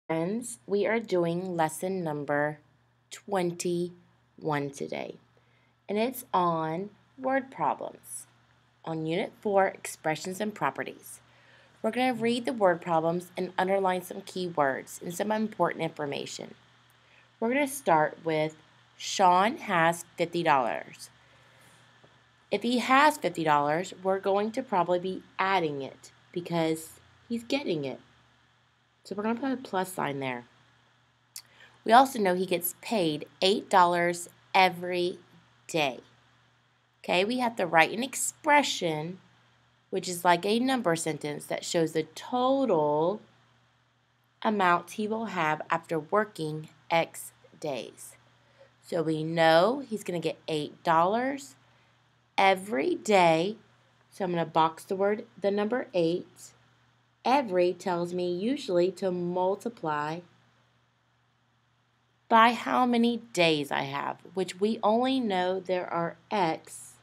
Friends, we are doing lesson number 21 today, and it's on word problems on Unit 4, Expressions and Properties. We're going to read the word problems and underline some key words and some important information. We're going to start with Sean has $50. If he has $50, we're going to probably be adding it because he's getting it. So we're going to put a plus sign there. We also know he gets paid $8 every day. Okay, we have to write an expression, which is like a number sentence that shows the total amount he will have after working X days. So we know he's going to get $8 every day. So I'm going to box the number 8. Every tells me usually to multiply by how many days I have, which we only know there are X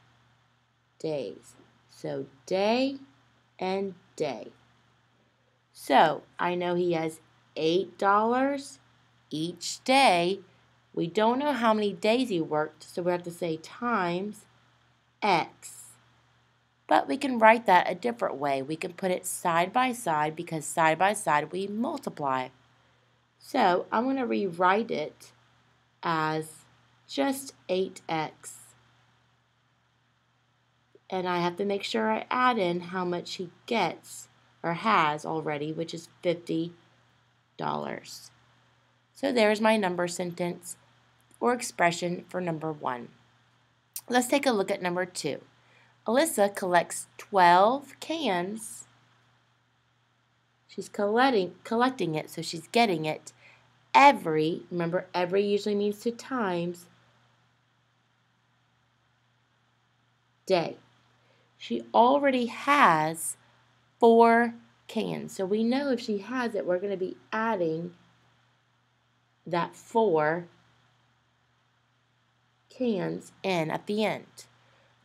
days. So day and day. So I know he has $8 each day. We don't know how many days he worked, so we have to say times X. But we can write that a different way. We can put it side by side because side by side we multiply. So I'm going to rewrite it as just 8x. And I have to make sure I add in how much he gets or has already, which is $50. So there's my number sentence or expression for number 1. Let's take a look at number 2. Alyssa collects 12 cans. She's collecting it, so she's getting it remember every usually means to times, day. She already has 4 cans. So we know if she has it, we're going to be adding that 4 cans in at the end.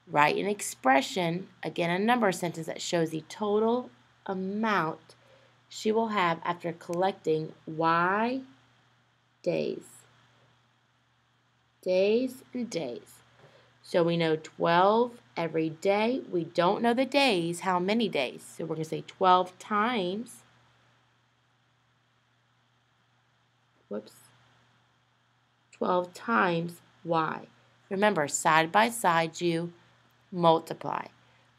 Write an expression, again a number sentence that shows the total amount she will have after collecting Y days. Days and days. So we know 12 every day. We don't know the days, how many days. So we're going to say 12 times. 12 times Y. Remember, side by side you multiply.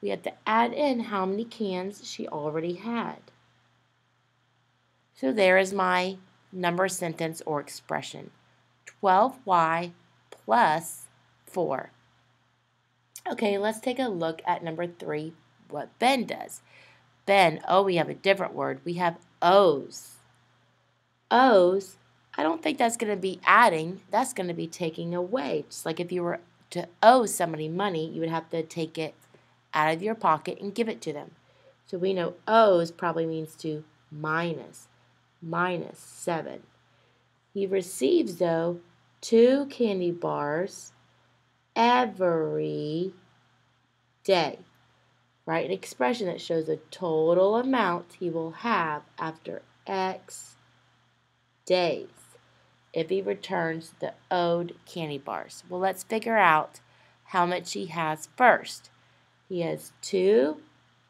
We have to add in how many cans she already had. So there is my number sentence or expression. 12y plus 4. Okay, let's take a look at number 3, what Ben does. Ben, we have a different word. We have owes. Owes, I don't think that's going to be adding. That's going to be taking away. Just like if you were to owe somebody money, you would have to take it out of your pocket and give it to them. So we know owes probably means to minus 7. He receives, though, 2 candy bars every day. Write an expression that shows the total amount he will have after X days if he returns the owed candy bars. Well, let's figure out how much he has first. He has 2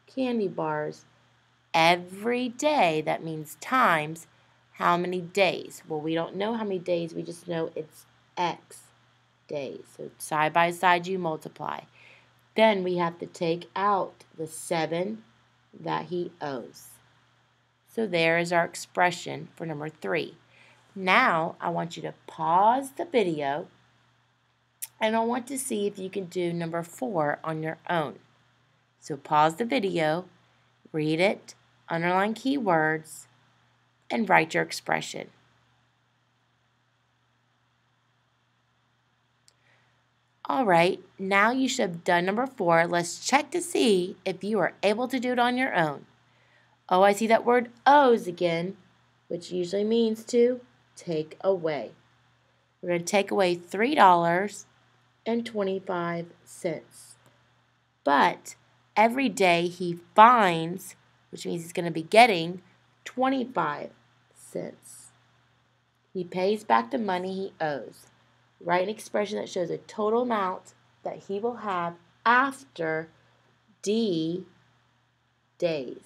candy bars every day. That means times how many days? Well, we don't know how many days. We just know it's X days. So side by side you multiply. Then we have to take out the 7 that he owes. So there is our expression for number 3. Now I want you to pause the video and I want to see if you can do number 4 on your own. So pause the video, read it, underline keywords, and write your expression. All right, now you should have done number 4. Let's check to see if you are able to do it on your own. Oh, I see that word owes again, which usually means to take away. We're going to take away $3.25. But every day he finds, which means he's going to be getting 25 cents. He pays back the money he owes. Write an expression that shows a total amount that he will have after D days.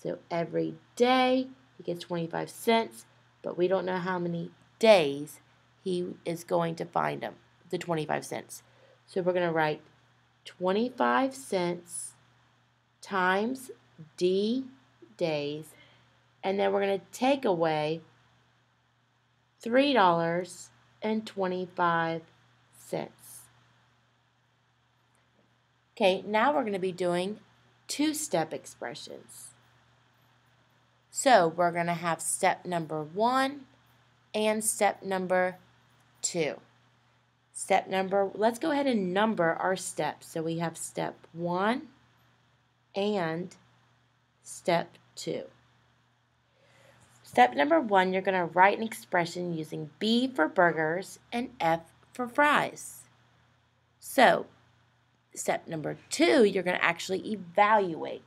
So every day he gets 25 cents, but we don't know how many days he is going to find them, the 25 cents. So we're going to write 25 cents times D days, and then we're going to take away $3.25. Okay, now we're going to be doing two-step expressions. So we're going to have step number 1 and step number 2. Let's go ahead and number our steps. So we have step 1 and step 2. Step number 1, you're going to write an expression using B for burgers and F for fries. So step number 2, you're going to actually evaluate.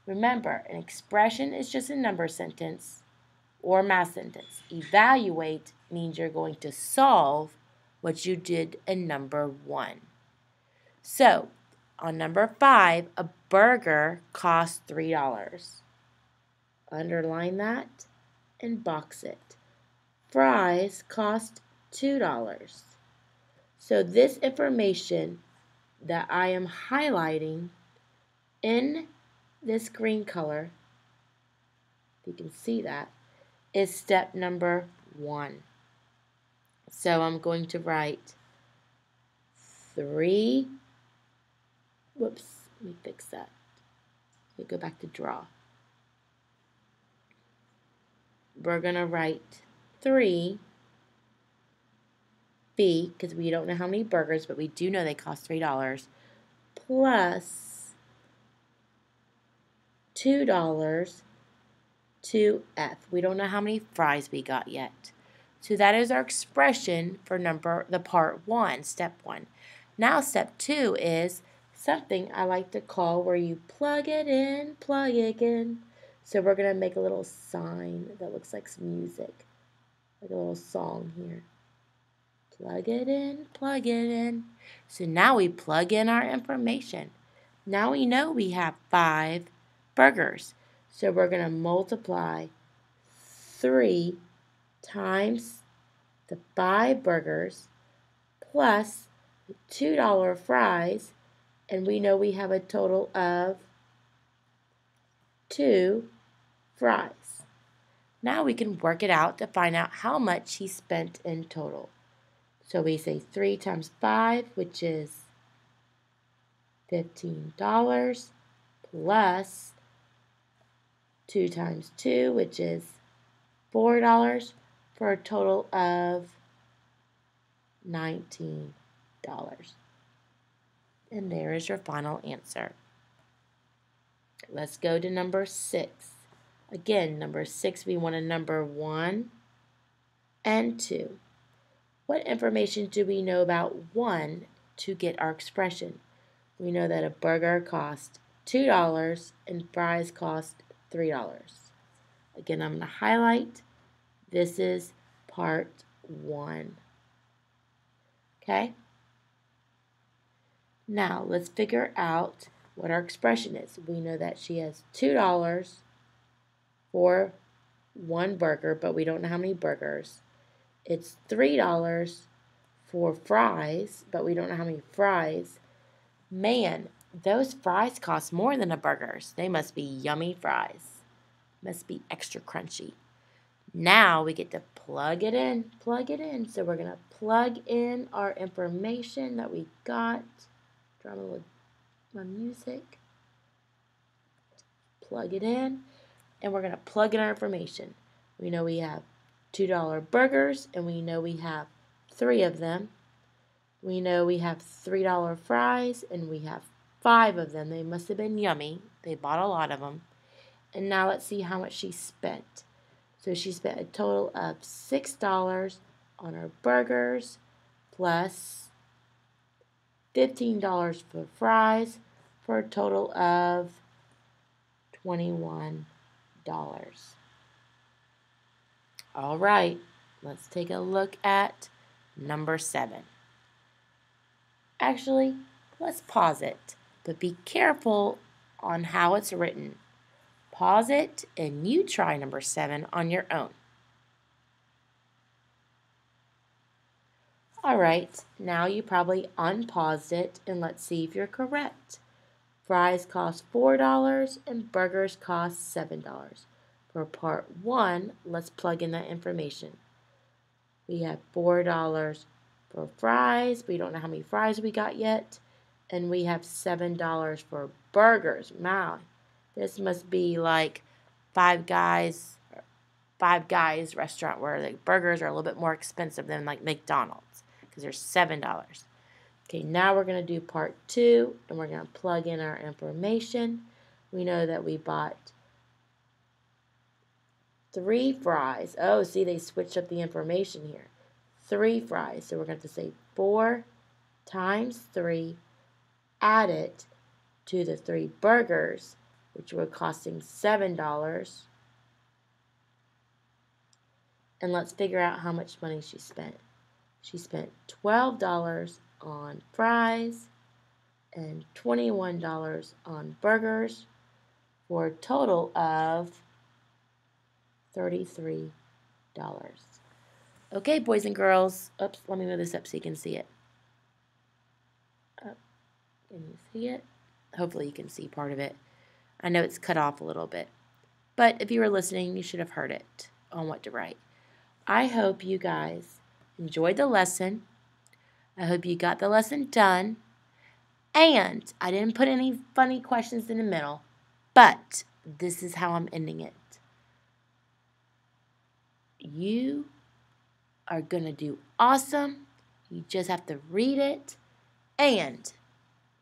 Remember, an expression is just a number sentence or math sentence. Evaluate means you're going to solve what you did in number 1. So, on number 5, a burger costs $3. Underline that and box it. Fries cost $2. So this information that I am highlighting in this green color, if you can see that, is step number 1. So I'm going to write 3, whoops, let me fix that. Let me go back to draw. We're going to write 3 B, because we don't know how many burgers, but we do know they cost $3, plus $2 to F. We don't know how many fries we got yet. So that is our expression for the part 1, step 1. Now step 2 is something I like to call where you plug it in, plug it in. So we're going to make a little sign that looks like some music, like a little song here. Plug it in, plug it in. So now we plug in our information. Now we know we have 5 burgers. So we're going to multiply 3 times the 5 burgers plus the $2 fries, and we know we have a total of 2 fries. Now we can work it out to find out how much he spent in total. So we say 3 times 5, which is $15, plus 2 times 2, which is $4, for a total of $19. And there is your final answer. Let's go to number 6. Again, number 6, we want to number 1 and 2. What information do we know about 1 to get our expression? We know that a burger costs $2 and fries cost $3. Again, I'm going to highlight. This is part 1. Okay? Now, let's figure out what our expression is. We know that she has $2 for 1 burger, but we don't know how many burgers. It's $3 for fries, but we don't know how many fries. Man, those fries cost more than a burger's. They must be yummy fries. Must be extra crunchy. Now we get to plug it in, plug it in. So we're going to plug in our information that we got. Drama with my music. Plug it in, and we're going to plug in our information. We know we have $2 burgers, and we know we have 3 of them. We know we have $3 fries, and we have 5 of them. They must have been yummy. They bought a lot of them. And now let's see how much she spent. So she spent a total of $6 on her burgers, plus $15 for fries, for a total of $21. All right. Let's take a look at number 7. Actually, let's pause it, but be careful on how it's written. Pause it and you try number 7 on your own. Alright, now you probably unpaused it and let's see if you're correct. Fries cost $4 and burgers cost $7. For part 1, let's plug in that information. We have $4 for fries. We don't know how many fries we got yet. And we have $7 for burgers. Wow, this must be like Five Guys restaurant where the burgers are a little bit more expensive than like McDonald's because they're $7. Okay, now we're going to do part 2 and we're going to plug in our information. We know that we bought 3 fries. Oh, see, they switched up the information here. 3 fries. So we're going to have to say 4 times 3, add it to the 3 burgers, which were costing $7. And let's figure out how much money she spent. She spent $12 on fries and $21 on burgers for a total of $33. Okay, boys and girls. Oops, let me move this up so you can see it. Can you see it? Hopefully you can see part of it. I know it's cut off a little bit. But if you were listening, you should have heard it on what to write. I hope you guys enjoyed the lesson. I hope you got the lesson done. And I didn't put any funny questions in the middle, but this is how I'm ending it. You are going to do awesome. You just have to read it. And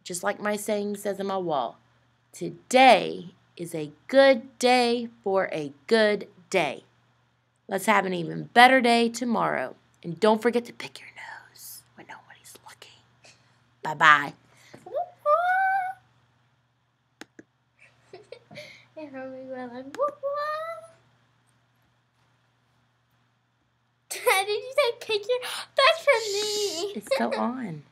just like my saying says on my wall, today is a good day for a good day. Let's have an even better day tomorrow. And don't forget to pick your nose when nobody's looking. Bye-bye. Did you say pick your? That's for me. It's still on.